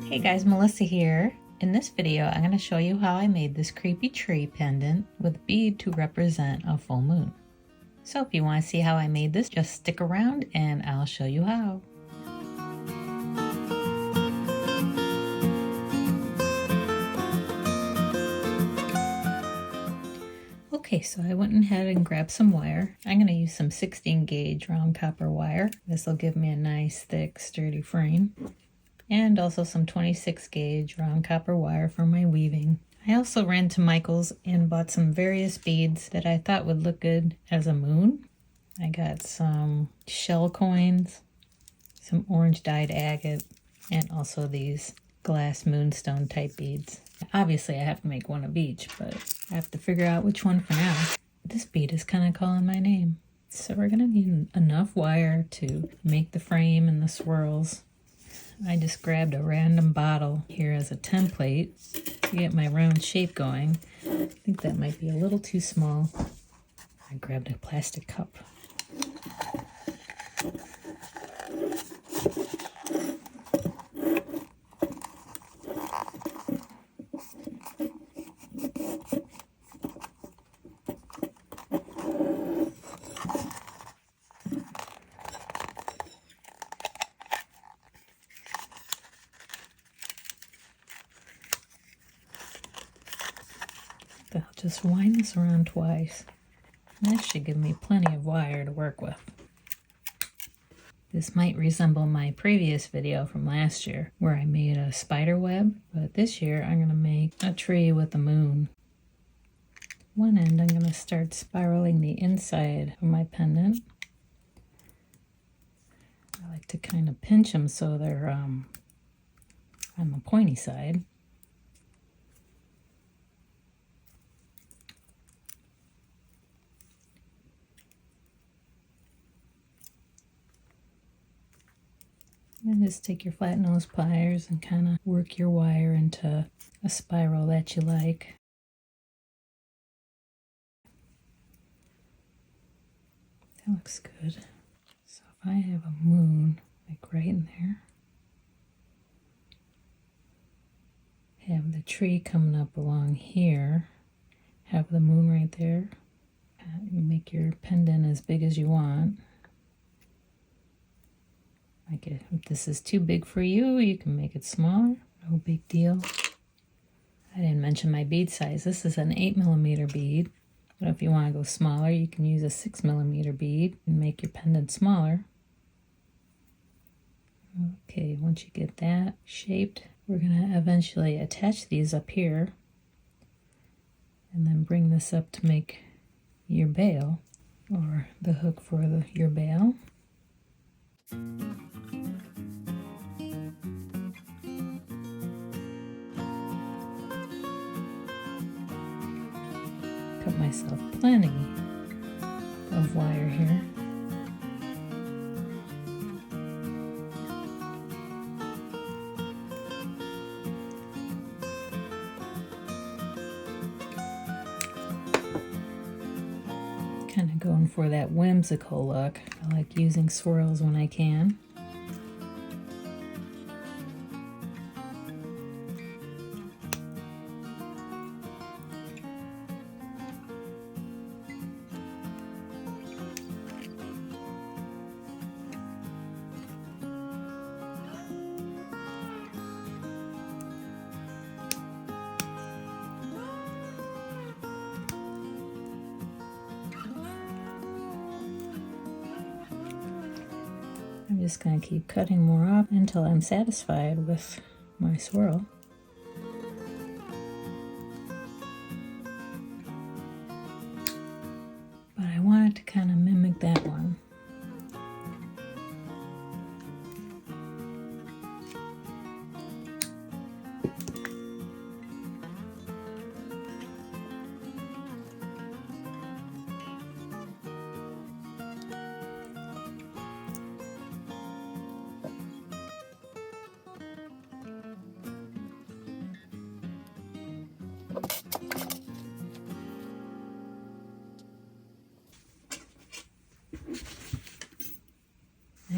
Hey guys, Melissa here. In this video, I'm going to show you how I made this creepy tree pendant with bead to represent a full moon. So if you want to see how I made this, just stick around and I'll show you how. Okay, so I went ahead and grabbed some wire. I'm going to use some 16 gauge round copper wire. This will give me a nice, thick, sturdy frame. And also some 26 gauge round copper wire for my weaving. I also ran to Michael's and bought some various beads that I thought would look good as a moon. I got some shell coins, some orange dyed agate, and also these glass moonstone type beads. Obviously I have to make one of each, but I have to figure out which one for now. This bead is kind of calling my name. So we're gonna need enough wire to make the frame and the swirls. I just grabbed a random bottle here as a template to get my round shape going. I think that might be a little too small. I grabbed a plastic cup. I'll just wind this around twice. That should give me plenty of wire to work with. This might resemble my previous video from last year where I made a spider web, but this year I'm going to make a tree with a moon. One end I'm going to start spiraling the inside of my pendant. I like to kind of pinch them so they're on the pointy side. And just take your flat nose pliers and kind of work your wire into a spiral that you like. That looks good. So if I have a moon, like right in there, have the tree coming up along here, have the moon right there. You make your pendant as big as you want. If this is too big for you, you can make it smaller. No big deal. I didn't mention my bead size. This is an 8mm bead. But if you want to go smaller, you can use a 6mm bead and make your pendant smaller. Okay, once you get that shaped, we're going to eventually attach these up here. And then bring this up to make your bail, or the hook for your bail. Cut myself plenty of wire here. Kind of going for that whimsical look. I like using swirls when I can. I'm just going to keep cutting more off until I'm satisfied with my swirl. But I wanted to kind of mimic that one.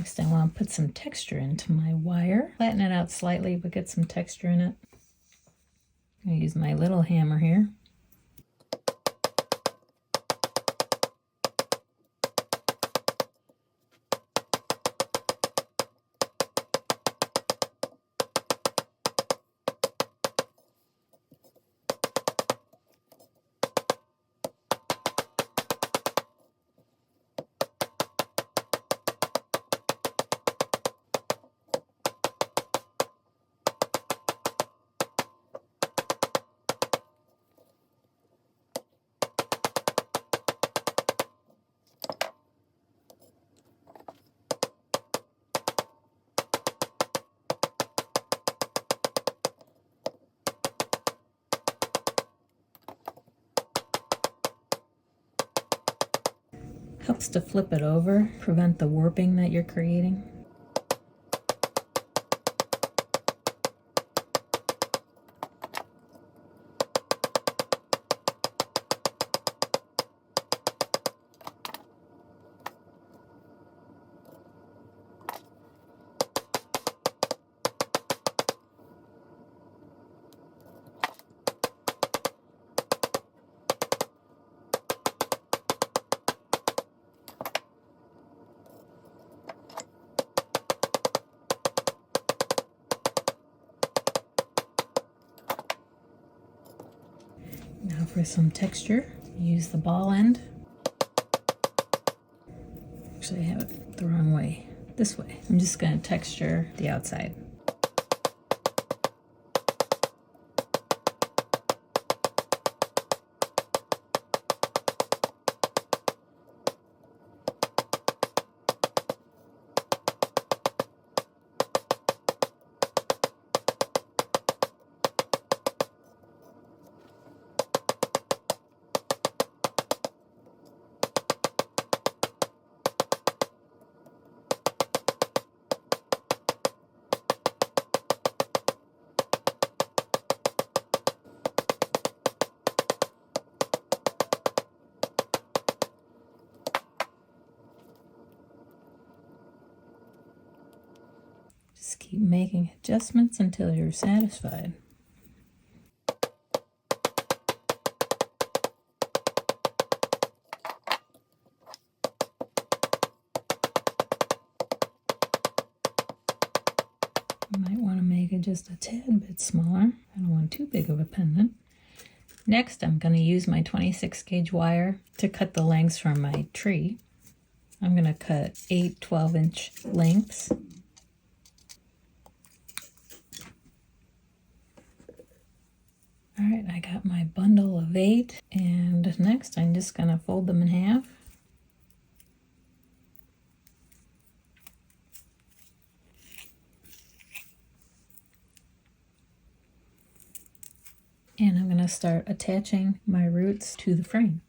Next, I want to put some texture into my wire. Flatten it out slightly, but get some texture in it. I'm going to use my little hammer here. Helps to flip it over, prevent the warping that you're creating. Now for some texture, use the ball end. Actually, I have it the wrong way. This way. I'm just going to texture the outside. Just keep making adjustments until you're satisfied. You might want to make it just a tad bit smaller. I don't want too big of a pendant. Next, I'm going to use my 26 gauge wire to cut the lengths from my tree. I'm going to cut 8 12-inch lengths. All right, I got my bundle of 8, and next I'm just going to fold them in half. And I'm going to start attaching my roots to the frame.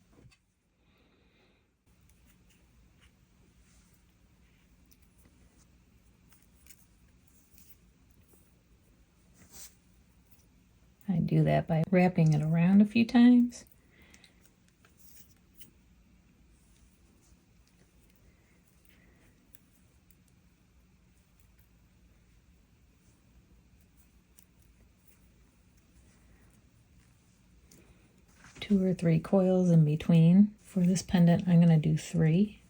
I do that by wrapping it around a few times. Two or three coils in between. For this pendant, I'm going to do 3.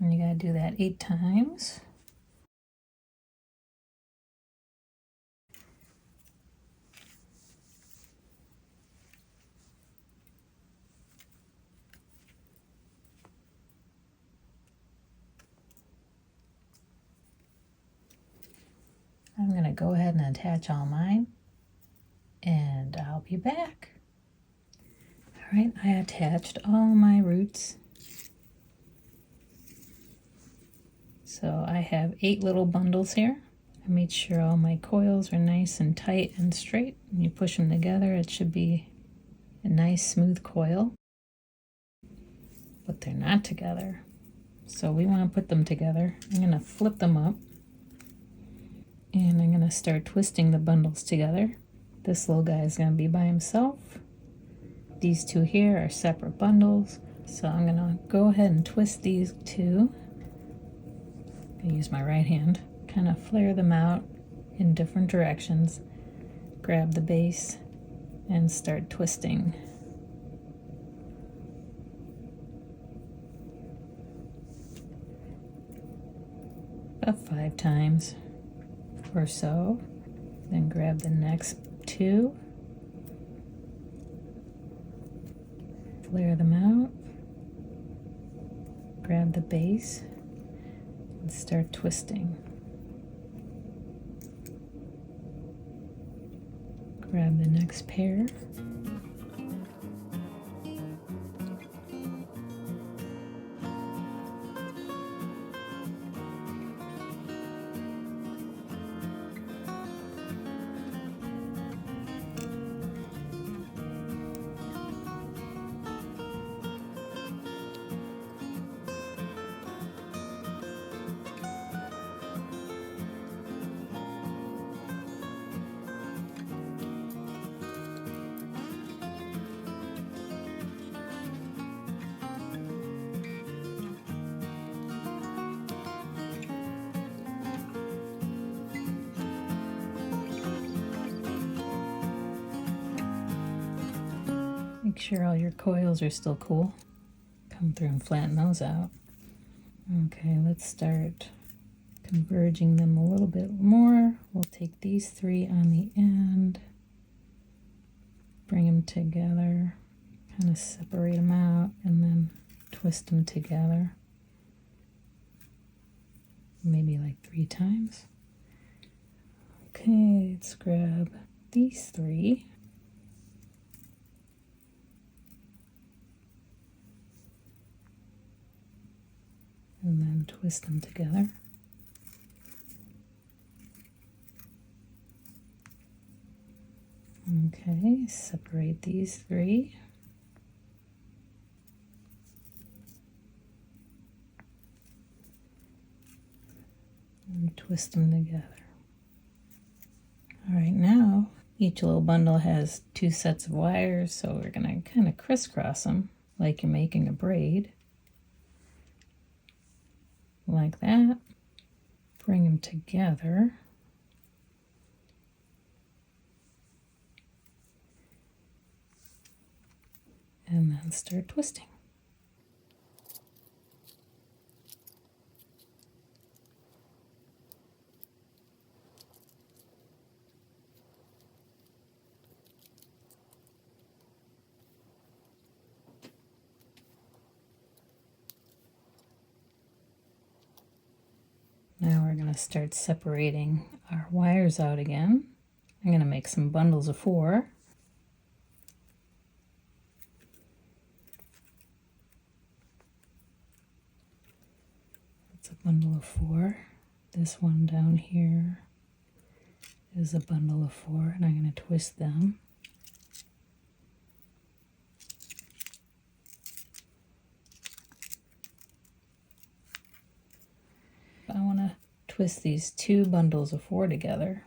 And you got to do that 8 times. I'm going to go ahead and attach all mine, and I'll be back. All right, I attached all my roots. So I have 8 little bundles here. I made sure all my coils are nice and tight and straight. When you push them together, it should be a nice smooth coil, but they're not together. So we want to put them together. I'm going to flip them up. And I'm going to start twisting the bundles together. This little guy is going to be by himself. These two here are separate bundles. So I'm going to go ahead and twist these two. I use my right hand, kind of flare them out in different directions, grab the base, and start twisting. About 5 times or so. Then grab the next 2, flare them out, grab the base, and start twisting. Grab the next pair. Make sure all your coils are still cool. Come through and flatten those out. Okay, let's start converging them a little bit more. We'll take these 3 on the end, bring them together, kind of separate them out, and then twist them together. Maybe like 3 times. Okay, let's grab these 3. And then twist them together. Okay, separate these 3. And twist them together. All right, now each little bundle has 2 sets of wires, so we're going to kind of crisscross them like you're making a braid. Like that. Bring them together. And then start twisting. Now we're going to start separating our wires out again. I'm going to make some bundles of 4. That's a bundle of 4. This one down here is a bundle of 4, and I'm going to twist them. I want to twist these 2 bundles of 4 together.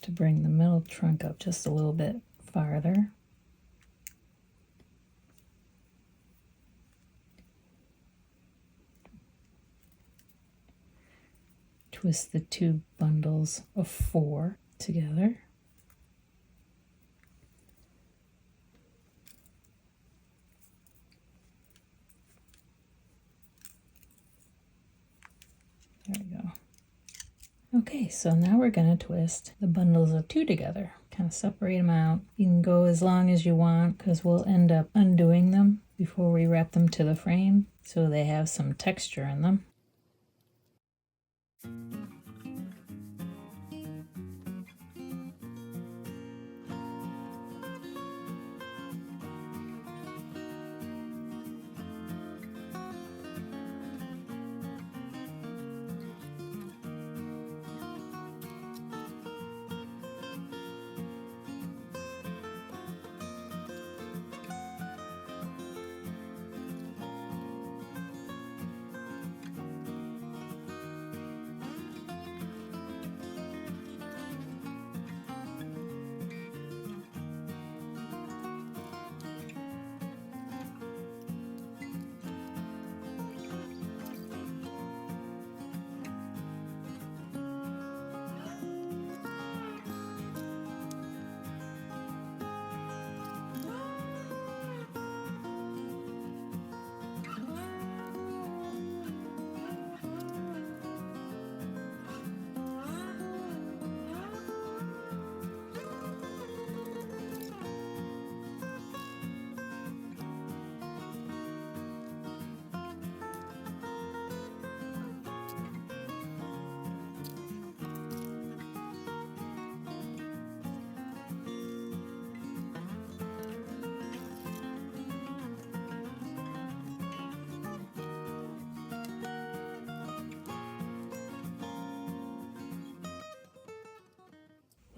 To bring the middle trunk up just a little bit farther. Twist the 2 bundles of 4 together. There we go. Okay, so now we're going to twist the bundles of 2 together. Kind of separate them out. You can go as long as you want because we'll end up undoing them before we wrap them to the frame so they have some texture in them.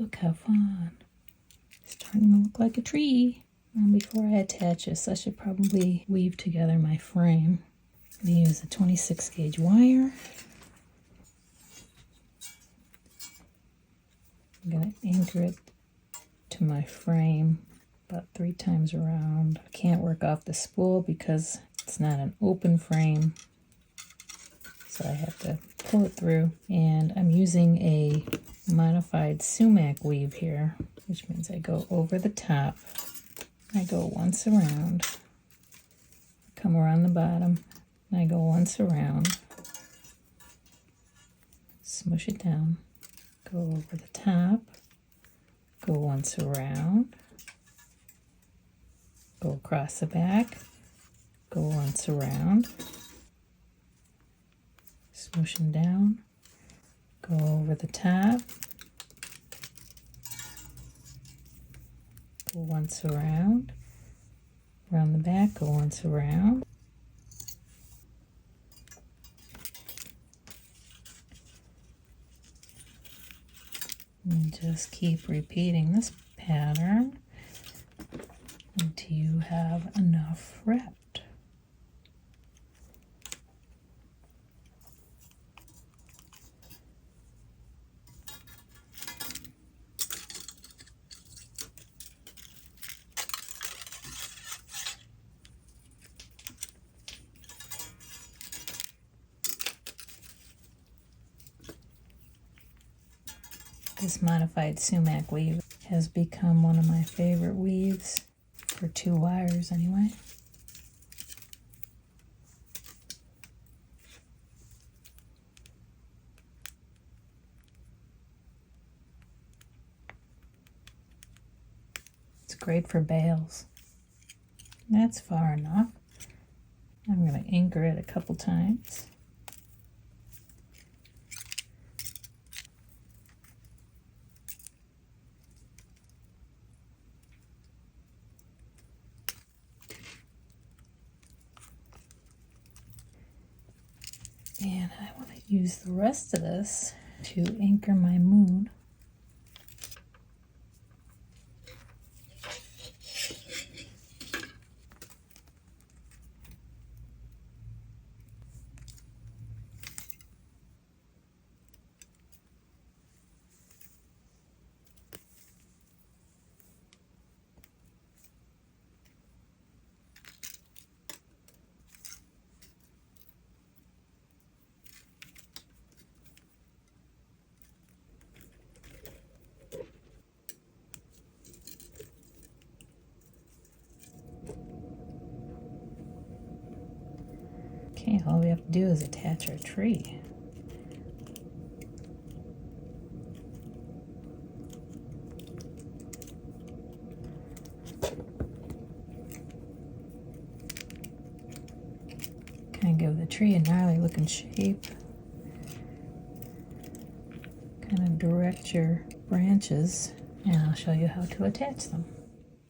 Look how fun. It's starting to look like a tree. Well, before I attach this, I should probably weave together my frame. I'm going to use a 26 gauge wire. I'm going to anchor it to my frame about 3 times around. I can't work off the spool because it's not an open frame, so I have to pull it through. And I'm using a modified sumac weave here, which means I go over the top. I go once around, come around the bottom, and I go once around, smush it down, go over the top, go once around, go across the back, go once around, smush them down, go over the top, go once around the back, go once around, and just keep repeating this pattern until you have enough wrapped. This modified sumac weave has become one of my favorite weaves for 2 wires anyway. It's great for bales. That's far enough. I'm going to anchor it a couple times. And I want to use the rest of this to anchor my moon. Okay, all we have to do is attach our tree. Kind of give the tree a gnarly looking shape. Kind of direct your branches, and I'll show you how to attach them.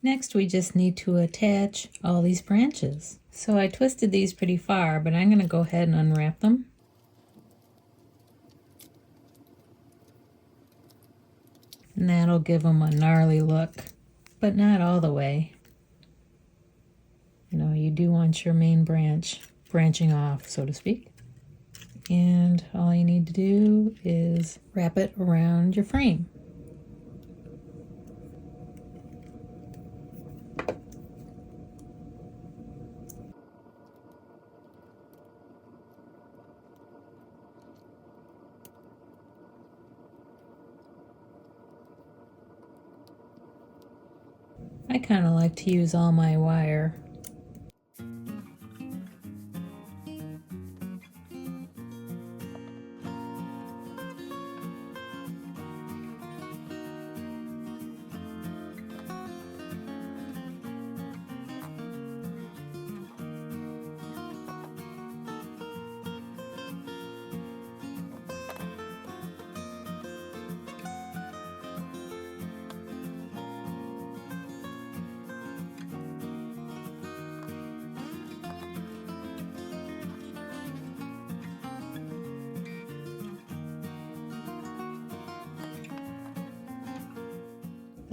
Next, we just need to attach all these branches. So I twisted these pretty far, but I'm going to go ahead and unwrap them. And that'll give them a gnarly look, but not all the way. You know, you do want your main branch branching off, so to speak. And all you need to do is wrap it around your frame. I kind of like to use all my wire.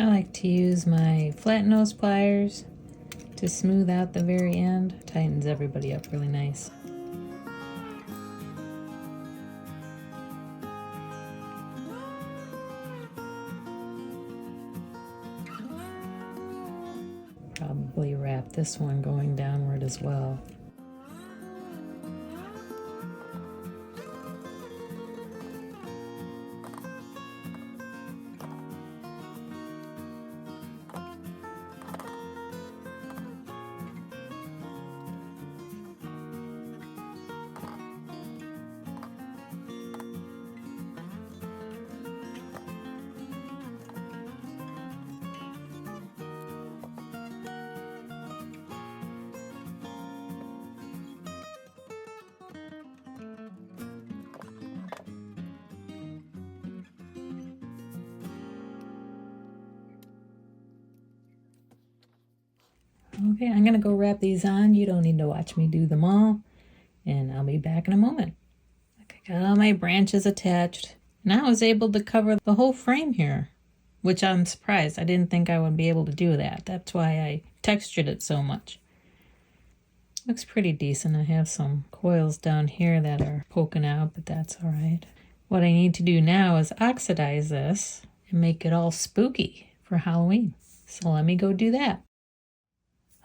I like to use my flat nose pliers to smooth out the very end. Tightens everybody up really nice. Probably wrap this one going downward as well. Okay, I'm gonna go wrap these on. You don't need to watch me do them all, and I'll be back in a moment. Okay, got all my branches attached, and I was able to cover the whole frame here, which I'm surprised. I didn't think I would be able to do that. That's why I textured it so much. Looks pretty decent. I have some coils down here that are poking out, but that's all right. What I need to do now is oxidize this and make it all spooky for Halloween. So let me go do that.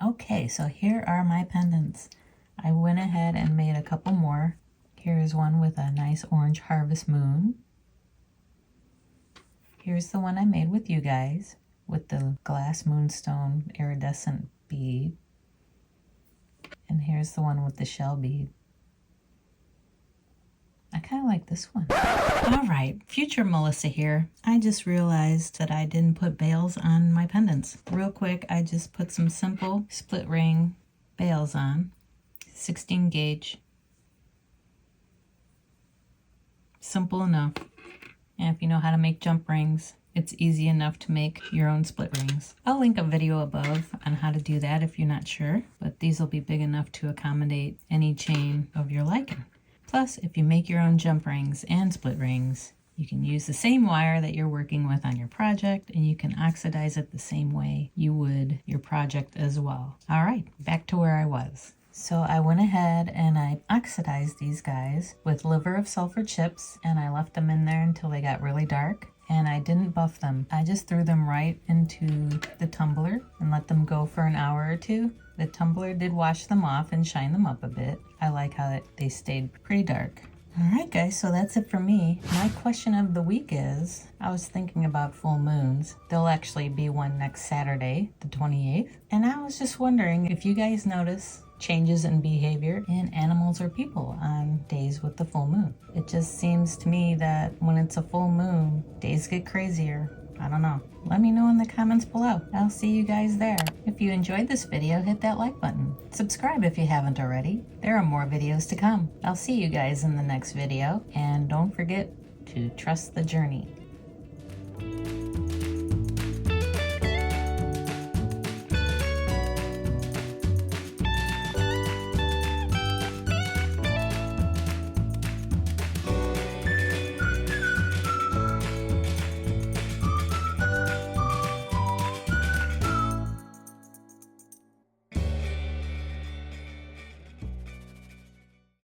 Okay, so here are my pendants. I went ahead and made a couple more. Here's one with a nice orange harvest moon. Here's the one I made with you guys with the glass moonstone iridescent bead. And here's the one with the shell bead. I kind of like this one. All right, future Melissa here. I just realized that I didn't put bails on my pendants. Real quick, I just put some simple split ring bails on, 16 gauge. Simple enough. And if you know how to make jump rings, it's easy enough to make your own split rings. I'll link a video above on how to do that if you're not sure, but these will be big enough to accommodate any chain of your liking. Plus, if you make your own jump rings and split rings, you can use the same wire that you're working with on your project, and you can oxidize it the same way you would your project as well. All right, back to where I was. So I went ahead and I oxidized these guys with liver of sulfur chips, and I left them in there until they got really dark. And I didn't buff them. I just threw them right into the tumbler and let them go for an hour or two. The tumbler did wash them off and shine them up a bit. I like how they stayed pretty dark. All right, guys, so that's it for me. My question of the week is, I was thinking about full moons. There'll actually be one next Saturday, the 28th. And I was just wondering if you guys notice changes in behavior in animals or people on days with the full moon. It just seems to me that when it's a full moon, days get crazier. I don't know. Let me know in the comments below. I'll see you guys there. If you enjoyed this video, hit that like button. Subscribe if you haven't already. There are more videos to come. I'll see you guys in the next video, and don't forget to trust the journey.